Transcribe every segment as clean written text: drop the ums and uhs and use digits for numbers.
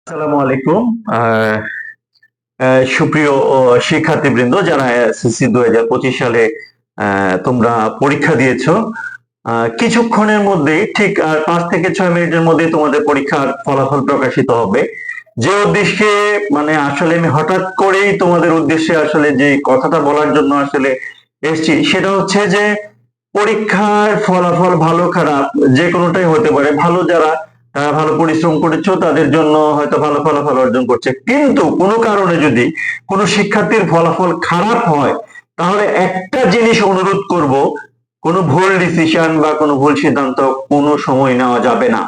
আসসালামু আলাইকুম। সুপ্রিয় শিক্ষার্থীবৃন্দ, যারা এসএসসি 2025 সালে তোমরা পরীক্ষা দিয়েছো, কিছুক্ষণের মধ্যেই ঠিক 5 থেকে 6 মিনিটের মধ্যে তোমাদের পরীক্ষার ফলাফল প্রকাশিত হবে। যে উদ্দেশ্যে মানে আসলে আমি হঠাৎ করেই তোমাদের উদ্দেশ্যে আসলে যে কথাটা বলার জন্য আসলে এসেছি, সেটা হচ্ছে যে পরীক্ষার ফলাফল ভালো খারাপ যে কোনোটাই হতে পারে। ভালো যারা ভালো পরিশ্রম করেছো তাদের জন্য হয়তো ভালো ফলাফল অর্জন করছে, কিন্তু কোনো কারণে যদি কোনো শিক্ষার্থীর ফলাফল খারাপ হয়, তাহলে একটা জিনিস অনুরোধ করব, কোনো ভুল ডিসিশন বা কোনো ভুল সিদ্ধান্ত কোনো সময় নেওয়া যাবে না।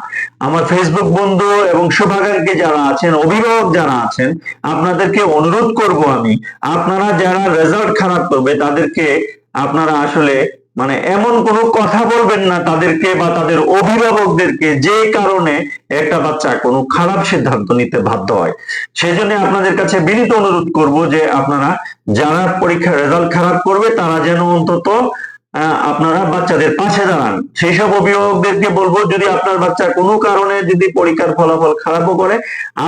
আমার ফেসবুক বন্ধু এবং শুভাকাঙ্ক্ষী যারা আছেন, অভিভাবক যারা আছেন, আপনাদেরকে অনুরোধ করব আমি, আপনারা যারা রেজাল্ট খারাপ করবে তাদেরকে আপনারা আসলে মানে এমন কোনো কথা বলবেন না তাদেরকে বা তাদের অভিভাবকদেরকে যে কারণে একটা বাচ্চা কোনো খারাপ সিদ্ধান্ত নিতে বাধ্য হয়। সেই জন্য আপনাদের কাছে বিনীত অনুরোধ করব যে আপনারা যারা পরীক্ষার রেজাল্ট খারাপ করবে তারা যেন অন্তত আপনারা বাচ্চাদের পাশে দাঁড়ান। সেই সব অভিভাবকদেরকে বলবো, যদি আপনার বাচ্চা কোনো কারণে যদি পরীক্ষার ফলাফল খারাপও করে,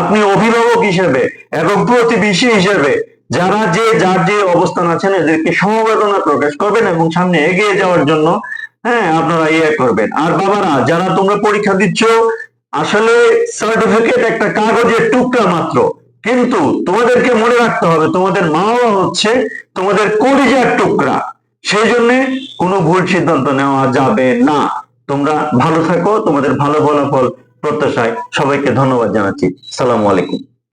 আপনি অভিভাবক হিসেবে এবং প্রতিবেশী হিসেবে যারা যার যে অবস্থান আছেন এদেরকে সমবেদনা প্রকাশ করবেন এবং সামনে এগিয়ে যাওয়ার জন্য আপনারা করবেন। আর বাবারা, যারা তোমরা পরীক্ষা দিচ্ছ, আসলে সার্টিফিকেট একটা কাগজের টুকরা মাত্র, কিন্তু তোমাদেরকে মনে রাখতে হবে তোমাদের মা বাবা হচ্ছে তোমাদের কলিজার টুকরা। সেই জন্য কোনো ভুল সিদ্ধান্ত নেওয়া যাবে না। তোমরা ভালো থাকো, তোমাদের ভালো ফলাফল প্রত্যাশায় সবাইকে ধন্যবাদ জানাচ্ছি। আসসালামু আলাইকুম।